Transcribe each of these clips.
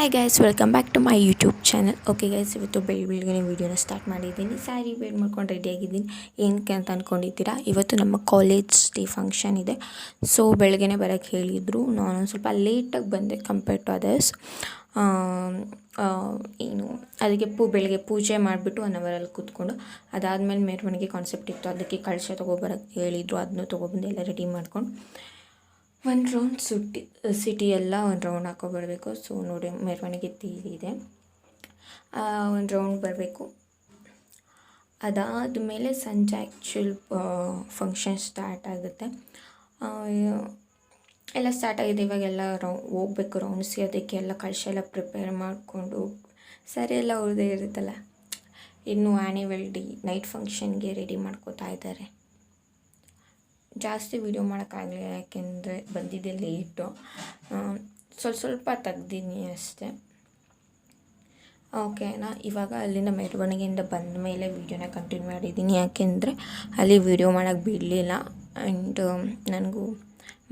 Hi guys, welcome back to my YouTube channel. Okay guys, ಇವತ್ತು ಬೆಳಗ್ಗೆ ವೀಡಿಯೋನ start ಮಾಡಿದ್ದೀನಿ. ಸ್ಯಾರಿ ವೇರ್ ಮಾಡ್ಕೊಂಡು ರೆಡಿಯಾಗಿದ್ದೀನಿ. ಏನಕ್ಕೆ ಅಂತ ಅಂದ್ಕೊಂಡಿದ್ದೀರಾ, ಇವತ್ತು ನಮ್ಮ ಕಾಲೇಜ್ ಡೇ ಫಂಕ್ಷನ್ ಇದೆ. ಸೊ ಬೆಳಗ್ಗೆ ಬರೋಕ್ಕೆ ಹೇಳಿದರು. ನಾನೊಂದು ಸ್ವಲ್ಪ ಲೇಟಾಗಿ ಬಂದೆ ಕಂಪೇರ್ ಟು ಅದರ್ಸ್. ಏನು ಅದಕ್ಕೆ ಬೆಳಗ್ಗೆ ಪೂಜೆ ಮಾಡಿಬಿಟ್ಟು 1 ಅವರಲ್ಲಿ ಕೂತ್ಕೊಂಡು ಅದಾದಮೇಲೆ ಮೆರವಣಿಗೆ ಕಾನ್ಸೆಪ್ಟ್ ಇತ್ತು, ಅದಕ್ಕೆ ಕಳಶ ತೊಗೊಬರೋಕ್ಕೆ ಹೇಳಿದರು. ಅದನ್ನು ತೊಗೊಬಂದು ಎಲ್ಲ ರೆಡಿ ಮಾಡ್ಕೊಂಡು ಒಂದು ರೌಂಡ್ ಸಿಟಿ ಎಲ್ಲ ಒಂದು ರೌಂಡ್ ಹಾಕೊಬರ್ಬೇಕು. ಸೊ ನೋಡಿ, ಮೆರವಣಿಗೆ ತೀರಿದೆ, ಒಂದು ರೌಂಡ್ ಬರಬೇಕು. ಅದಾದಮೇಲೆ ಸಂಜೆ ಆ್ಯಕ್ಚುಲ್ ಫಂಕ್ಷನ್ ಸ್ಟಾರ್ಟ್ ಆಗುತ್ತೆ. ಎಲ್ಲ ಸ್ಟಾರ್ಟ್ ಆಗಿದೆ. ಇವಾಗೆಲ್ಲ ಹೋಗ್ಬೇಕು ರೌಂಡ್ಸಿ. ಅದಕ್ಕೆಲ್ಲ ಕಳಶ ಎಲ್ಲ ಪ್ರಿಪೇರ್ ಮಾಡಿಕೊಂಡು ಸರಿ ಎಲ್ಲ ಉಳಿದೇ ಇರುತ್ತಲ್ಲ. ಇನ್ನು ಆ್ಯನಿವಲ್ ಡೇ ನೈಟ್ ಫಂಕ್ಷನ್ಗೆ ರೆಡಿ ಮಾಡ್ಕೋತಾ ಇದ್ದಾರೆ. ಜಾಸ್ತಿ ವೀಡಿಯೋ ಮಾಡೋಕ್ಕಾಗಲಿಲ್ಲ, ಯಾಕೆಂದರೆ ಬಂದಿದ್ದೆ ಲೇಟು. ಸ್ವಲ್ಪ ತೆಗ್ದೀನಿ ಅಷ್ಟೇ. ಓಕೆನಾ, ಇವಾಗ ಅಲ್ಲಿಂದ ಮೆರವಣಿಗೆಯಿಂದ ಬಂದ ಮೇಲೆ ವೀಡಿಯೋನ ಕಂಟಿನ್ಯೂ ಮಾಡಿದ್ದೀನಿ, ಯಾಕೆಂದರೆ ಅಲ್ಲಿ ವೀಡಿಯೋ ಮಾಡೋಕ್ಕೆ ಬಿಡಲಿಲ್ಲ. ಆ್ಯಂಡ್ ನನಗೂ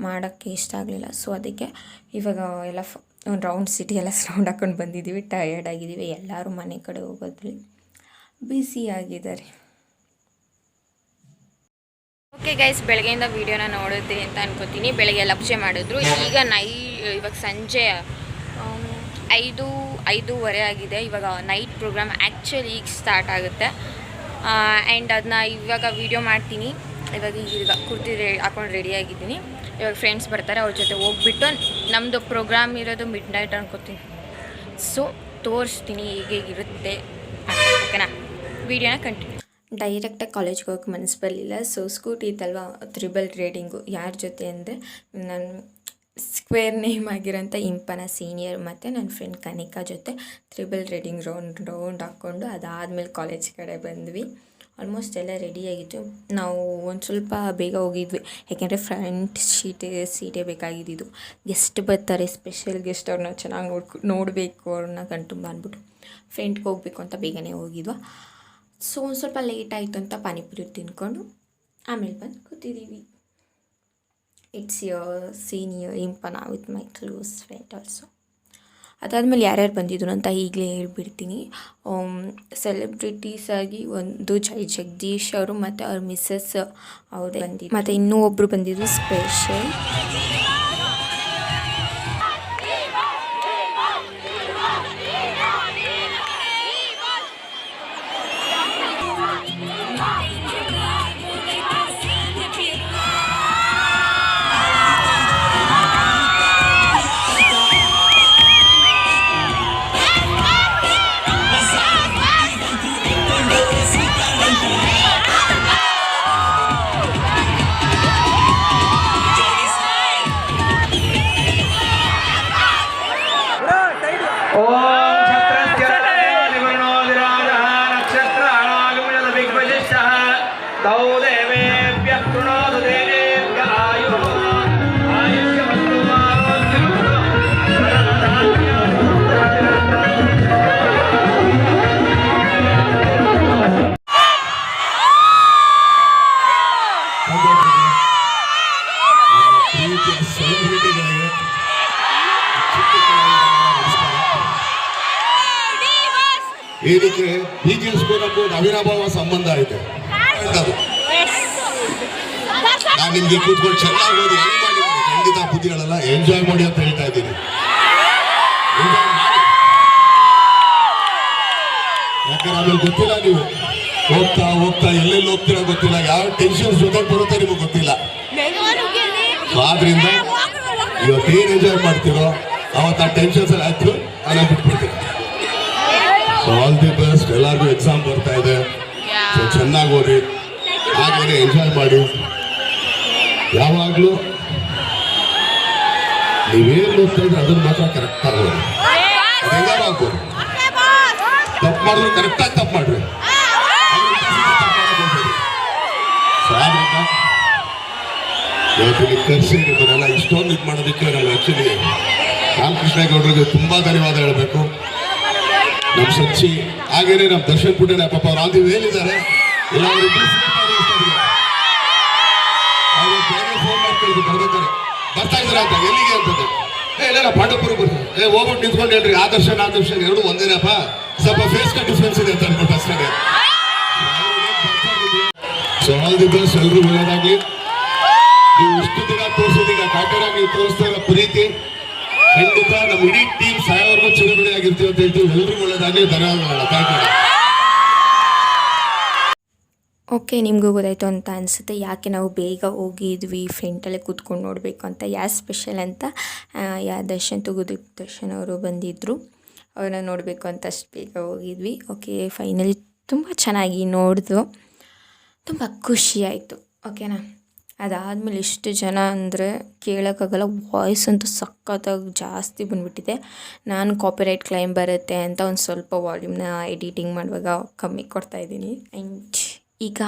ಮಾಡೋಕ್ಕೆ ಇಷ್ಟ ಆಗಲಿಲ್ಲ. ಸೊ ಅದಕ್ಕೆ ಇವಾಗ ಎಲ್ಲ ಒಂದು ರೌಂಡ್ ಸಿಟಿ ಎಲ್ಲ ರೌಂಡ್ ಹಾಕ್ಕೊಂಡು ಬಂದಿದ್ದೀವಿ. ಟಯರ್ಡ್ ಆಗಿದ್ದೀವಿ. ಎಲ್ಲರೂ ಮನೆ ಕಡೆ ಹೋಗೋದ್ರಲ್ಲಿ ಬ್ಯುಸಿ ಆಗಿದ್ದಾರೆ. ಓಕೆ ಗೈಸ್, ಬೆಳಗ್ಗೆಯಿಂದ ವೀಡಿಯೋನ ನೋಡಿದ್ದೆ ಅಂತ ಅನ್ಕೋತೀನಿ. ಬೆಳಗ್ಗೆ ಎಲ್ಲ ಪೂಜೆ ಮಾಡಿದ್ರು. ಇವಾಗ ಸಂಜೆ 5:30 ಆಗಿದೆ. ಇವಾಗ ನೈಟ್ ಪ್ರೋಗ್ರಾಮ್ ಆ್ಯಕ್ಚುಲಿ ಈಗ ಸ್ಟಾರ್ಟ್ ಆಗುತ್ತೆ. ಆ್ಯಂಡ್ ಅದನ್ನ ಇವಾಗ ವೀಡಿಯೋ ಮಾಡ್ತೀನಿ. ಈಗ ಕುರ್ತಿ ಹಾಕೊಂಡು ರೆಡಿಯಾಗಿದ್ದೀನಿ. ಇವಾಗ ಫ್ರೆಂಡ್ಸ್ ಬರ್ತಾರೆ, ಅವ್ರ ಜೊತೆ ಹೋಗ್ಬಿಟ್ಟು ನಮ್ಮದು ಪ್ರೋಗ್ರಾಮ್ ಇರೋದು ಮಿಡ್ ನೈಟ್ ಅನ್ಕೋತೀನಿ. ಸೊ ತೋರಿಸ್ತೀನಿ ಹೇಗಿರುತ್ತೆ. ಓಕೆನಾ, ವೀಡಿಯೋನ ಕಂಟಿನ್ಯೂ. ಡೈರೆಕ್ಟಾಗಿ ಕಾಲೇಜ್ಗೆ ಹೋಗೋಕ್ಕೆ ಮನಸ್ಸು ಬರಲಿಲ್ಲ. ಸೊ ಸ್ಕೂಟಿ ಇತ್ತಲ್ವ, ತ್ರಿಬಲ್ ರೈಡಿಂಗು. ಯಾರ ಜೊತೆ ಅಂದರೆ ನನ್ನ ಸ್ಕ್ವೇರ್ ನೇಮ್ ಆಗಿರೋಂಥ ಇಂಪನ ಸೀನಿಯರ್ ಮತ್ತು ನನ್ನ ಫ್ರೆಂಡ್ ಕನಿಕಾ ಜೊತೆ ತ್ರಿಬಲ್ ರೈಡಿಂಗ್ ರೌಂಡ್ ಹಾಕ್ಕೊಂಡು ಅದಾದಮೇಲೆ ಕಾಲೇಜ್ ಕಡೆ ಬಂದ್ವಿ. ಆಲ್ಮೋಸ್ಟ್ ಎಲ್ಲ ರೆಡಿಯಾಗಿತ್ತು. ನಾವು ಒಂದು ಸ್ವಲ್ಪ ಬೇಗ ಹೋಗಿದ್ವಿ, ಯಾಕೆಂದರೆ ಫ್ರಂಟ್ ಸೀಟೇ ಬೇಕಾಗಿದ್ದು. ಗೆಸ್ಟ್ ಬರ್ತಾರೆ, ಸ್ಪೆಷಲ್ ಗೆಸ್ಟ್. ಅವ್ರನ್ನ ಚೆನ್ನಾಗಿ ನೋಡಬೇಕು, ಅವ್ರನ್ನ ಕಣ್ತುಂಬ ಅಂದ್ಬಿಟ್ಟು ಫ್ರೆಂಡ್ಗೆ ಹೋಗಬೇಕು ಅಂತ ಬೇಗನೆ ಹೋಗಿದ್ವಿ. ಸೊ ಒಂದು ಸ್ವಲ್ಪ ಲೇಟ್ ಆಯಿತು ಅಂತ ಪಾನಿಪುರಿ ತಿಂದ್ಕೊಂಡು ಆಮೇಲೆ ಬಂದು ಕೂತಿದ್ದೀವಿ. It's your senior Impana with my close friend also. ಅದಾದಮೇಲೆ ಯಾರ್ಯಾರು ಬಂದಿದ್ರು ಅಂತ ಈಗಲೇ ಹೇಳ್ಬಿಡ್ತೀನಿ. ಸೆಲೆಬ್ರಿಟೀಸ್ ಆಗಿ ಒಂದು ಜಗದೀಶ್ ಅವರು ಮತ್ತು ಅವ್ರ ಮಿಸ್ಸಸ್ ಅವರೇ ಬಂದಿದ್ದು, ಮತ್ತು ಇನ್ನೂ ಒಬ್ಬರು ಬಂದಿದ್ದು ಸ್ಪೆಷಲ್. ಇದಕ್ಕೆ ಬೀಜಿಸ್ಗೂ ನಮಗೂ ಅವಿನಾಭಾವ ಸಂಬಂಧ ಐತೆ. ನಾನು ನಿಮ್ಗೆ ಕೂತ್ಕೊಂಡು ಚೆನ್ನಾಗಿ ಓದಿ ಹೆಂಗ್ ಮಾಡಿ, ಖಂಡಿತ ಬುದ್ಧಿಗಳೆಲ್ಲ ಎಂಜಾಯ್ ಮಾಡಿ ಅಂತ ಹೇಳ್ತಾ ಇದ್ದೀನಿ. ಯಾಕಂದ್ರೆ ಆಮೇಲೆ ಗೊತ್ತಿಲ್ಲ, ನೀವು ಹೋಗ್ತಾ ಎಲ್ಲೆಲ್ಲಿ ಹೋಗ್ತೀರಾ ಗೊತ್ತಿಲ್ಲ, ಯಾವ ಟೆನ್ಷನ್ ಜೊತೆ ಬರುತ್ತೆ ನಿಮಗೆ ಗೊತ್ತಿಲ್ಲ. ಆದ್ರಿಂದ ಇವತ್ತು ಏನ್ ಎಂಜಾಯ್ ಮಾಡ್ತೀರೋ ಅವತ್ತು ಆ ಟೆನ್ಷನ್ಸ್ ಎಲ್ಲ ಆಯ್ತು, ಅನ್ನ ಬಿಟ್ಬಿಡ್ತೀರ. So all the best. ಎಲ್ಲರಿಗೂ ಎಕ್ಸಾಮ್ ಬರ್ತಾ ಇದೆ, ಸೊ ಚೆನ್ನಾಗಿ ಓದಿ, ಹಾಗೇನೆ ಎಂಜಾಯ್ ಮಾಡಿ. ಯಾವಾಗಲೂ ನೀವೇನು ಓದ್ತಾ ಇದ್ರೆ ಅದನ್ನ ಮಾತ್ರ ಕರೆಕ್ಟಾಗಿ ಓದಿ. ಅದು ಹೆಂಗಾರು ಆಗ್ಬೋದು. ತಪ್ಪು ಮಾಡಿದ್ರು ಕರೆಕ್ಟಾಗಿ ತಪ್ಪು ಮಾಡ್ರಿ. ಸೊ ಆದ್ರಿಂದ ಇವತ್ತಿಗೆ ಕರೆಸಿ ನಿಮ್ಮನ್ನೆಲ್ಲ ಇಷ್ಟೊಂದು ಇದು ಮಾಡೋದಕ್ಕೆ ನಾವು ಆ್ಯಕ್ಚುಲಿ ರಾಮಕೃಷ್ಣೇಗೌಡರಿಗೆ ತುಂಬ ಧನ್ಯವಾದ ಹೇಳಬೇಕು. ನಮ್ಮ ಸಚ್ಚಿ ಹಾಗೇನೆ ನಮ್ಮ ದರ್ಶನ್ ಪುಟ್ಟನೆ ಪಾಪ ಅವ್ರು ಆದಿ ಹೇಳಿದ್ದಾರೆ. ಎಲ್ಲ ಫೋನ್ ಮಾಡ್ಕೊಂಡು ಬರ್ಬೇಕಾರೆ ಬರ್ತಾ ಇದ್ದಾರೆ ಅಂತ ಎಲ್ಲಿಗೆ ಅಂತದ್ದು ಇಲ್ಲ ಪಾಂಡವಪುರ ಬರ್ತಾರೆ ಹೋಗ್ಬಿಟ್ಟು ನಿಂತ್ಕೊಂಡು ಹೇಳ್ರಿ ಆದರ್ಶ ಎರಡು ಒಂದೇನಪ್ಪ ಸ್ವಲ್ಪ ಫೇಸ್ ಕಟ್ ಡಿಫ್ರೆನ್ಸ್ ಇದೆ ಅಂತ ಅನ್ಬಿಟ್ಟು ಅಷ್ಟೇ. ಸೊ ಆಲ್ ದಿ ಬೆಸ್ಟ್, ಎಲ್ರು ಒಳ್ಳೇದಾಗ್ಲಿ. ನೀವು ಇಷ್ಟು ದಿನ ತೋರಿಸೋದೀಗ ಕಾಟೇರಾಗಿ ನೀವು ತೋರಿಸ್ತಾ ಇರೋ ಪ್ರೀತಿ ಖಂಡಿತ ನಮ್ಮ ಇಡೀ ಟೀಮ್ ಸಾಯೋವರೆಗೂ ಚಿರಋಣಿ ಆಗಿರ್ತೀವಿ ಅಂತ ಹೇಳ್ತೀವಿ. ಎಲ್ರಿಗೂ ಒಳ್ಳೇದಾಗ್ಲಿ. ಧನ್ಯವಾದಗಳು. Thank you. ಓಕೆ, ನಿಮಗೂ ಗೊತ್ತಾಯಿತು ಅಂತ ಅನಿಸುತ್ತೆ ಯಾಕೆ ನಾವು ಬೇಗ ಹೋಗಿದ್ವಿ ಫ್ರಂಟಲ್ಲೇ ಕೂತ್ಕೊಂಡು ನೋಡಬೇಕು ಅಂತ. ಯಾರು ಸ್ಪೆಷಲ್ ಅಂತ ದರ್ಶನ್ ದರ್ಶನ್ ಅವರು ಬಂದಿದ್ದರು, ಅವ್ರನ್ನ ನೋಡಬೇಕು ಅಂತ ಅಷ್ಟು ಬೇಗ ಹೋಗಿದ್ವಿ. ಓಕೆ, ಫೈನಲಿ ತುಂಬ ಚೆನ್ನಾಗಿ ನೋಡಿದ್ವು, ತುಂಬ ಖುಷಿಯಾಯಿತು. ಓಕೆನಾ, ಅದಾದಮೇಲೆ ಎಷ್ಟು ಜನ ಅಂದರೆ ಕೇಳೋಕ್ಕಾಗಲ್ಲ, ವಾಯ್ಸ್ ಅಂತೂ ಸಖತ್ತಾಗಿ ಜಾಸ್ತಿ ಬಂದುಬಿಟ್ಟಿದೆ. ನಾನು ಕಾಪಿರೈಟ್ ಕ್ಲೈಮ್ ಬರುತ್ತೆ ಅಂತ ಒಂದು ಸ್ವಲ್ಪ ವಾಲ್ಯೂಮ್ನ ಎಡಿಟಿಂಗ್ ಮಾಡುವಾಗ ಕಮ್ಮಿ ಕೊಡ್ತಾಯಿದ್ದೀನಿ. ಆ್ಯಂಡ್ ಈಗ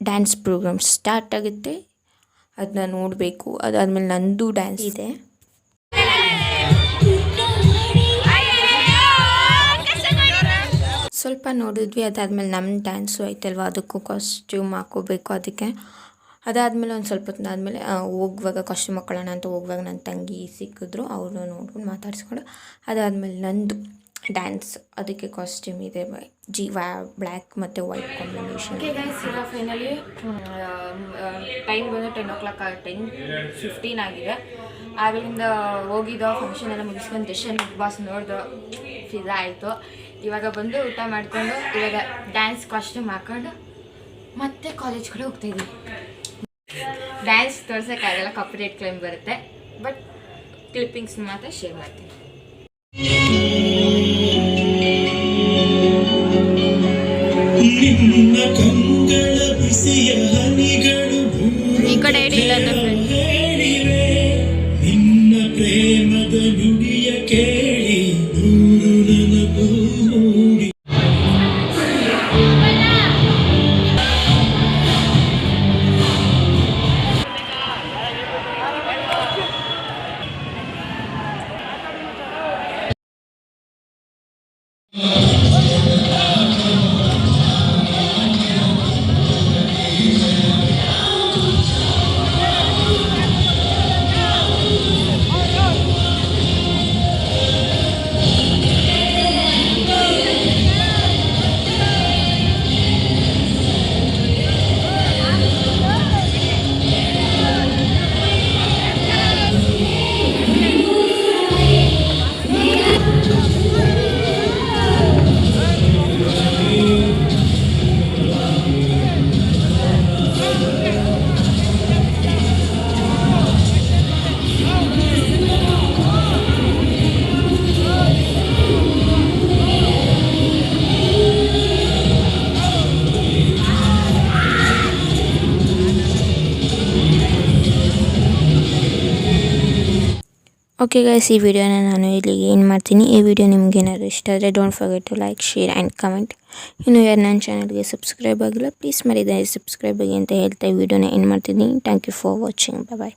ಡ್ಯಾನ್ಸ್ ಪ್ರೋಗ್ರಾಮ್ ಸ್ಟಾರ್ಟ್ ಆಗುತ್ತೆ, ಅದನ್ನ ನೋಡಬೇಕು. ಅದಾದಮೇಲೆ ನಂದು ಡ್ಯಾನ್ಸ್ ಇದೆ. ಸ್ವಲ್ಪ ನೋಡಿದ್ವಿ, ಅದಾದಮೇಲೆ ನಮ್ಮ ಡ್ಯಾನ್ಸು ಆಯ್ತಲ್ವ, ಅದಕ್ಕೂ ಕಾಸ್ಟ್ಯೂಮ್ ಹಾಕೋಬೇಕು. ಅದಕ್ಕೆ ಅದಾದಮೇಲೆ ಒಂದು ಸ್ವಲ್ಪ ಹೊತ್ತಾದಮೇಲೆ ಹೋಗುವಾಗ ಕಾಸ್ಟ್ಯೂಮ್ ಹಾಕೊಳ್ಳೋಣ ಅಂತ ಹೋಗುವಾಗ ನನ್ನ ತಂಗಿ ಸಿಕ್ಕಿದ್ರು, ಅವ್ರನ್ನ ನೋಡ್ಕೊಂಡು ಮಾತಾಡಿಸ್ಕೊಂಡು ಅದಾದಮೇಲೆ ನಂದು ಡ್ಯಾನ್ಸ್, ಅದಕ್ಕೆ ಕಾಸ್ಟ್ಯೂಮ್ ಇದೆ ಬ್ಲ್ಯಾಕ್ ಮತ್ತು white combination. Okay guys, finally time ಬಂದು 10 o'clock 10:15 ಆಗಿದೆ. ಅಲ್ಲಿಂದ ಹೋಗಿದ್ದೋ ಫಂಕ್ಷನ್ ಎಲ್ಲ ಮುಗಿಸ್ಕೊಂಡು ದರ್ಶನ್ ಬಿಗ್ ಬಾಸ್ ನೋಡ್ದು ಫಿದಾ ಆಯಿತು. ಇವಾಗ ಬಂದು ಊಟ ಮಾಡಿಕೊಂಡು ಇವಾಗ ಡ್ಯಾನ್ಸ್ ಕಾಸ್ಟ್ಯೂಮ್ ಹಾಕೊಂಡು ಮತ್ತೆ ಕಾಲೇಜ್ ಕಡೆ ಹೋಗ್ತಾಯಿದ್ವಿ. ಡ್ಯಾನ್ಸ್ ತೋರ್ಸೋಕ್ಕಾಗಲ್ಲ, ಕಾಪಿರೈಟ್ ಕ್ಲೈಮ್ ಬರುತ್ತೆ, ಬಟ್ ಕ್ಲಿಪ್ಪಿಂಗ್ಸ್ ಮಾತ್ರ ಶೇರ್ ಮಾಡ್ತೀನಿ. ನಿನ್ನ ಕಂಗಳ ಬಿಸಿಯ ಹನಿಗಳು ಈ ಕಡೆ ಹೇಳಿವೆ, ನಿನ್ನ ಪ್ರೇಮದ ನುಡಿಯ ಕೇಳಿ ನೂರು ನನಗೂ ಮೂಡಿ. ಓಕೆ ಗೈಸ್, ಈ ವಿಡಿಯೋನ ನಾನು ಇಲ್ಲಿಗೆ ಏನು ಮಾಡ್ತೀನಿ. ಈ ವಿಡಿಯೋ ನಿಮ್ಗೆ ಏನಾದ್ರು ಇಷ್ಟ ಆದರೆ don't forget to like, share and comment. ಇನ್ನು ಯಾರು ನನ್ನ ಚಾನಲ್ಗೆ ಸಬ್ಸ್ಕ್ರೈಬ್ ಆಗಿಲ್ಲ ಪ್ಲೀಸ್ ಮರಿದೆ ಸಬ್ಸ್ಕ್ರೈಬ್ ಆಗಿ ಅಂತ ಹೇಳ್ತಾ ಈ ವಿಡಿಯೋನ ಏನು ಮಾಡ್ತಿದ್ದೀನಿ. Thank you for watching. Bye.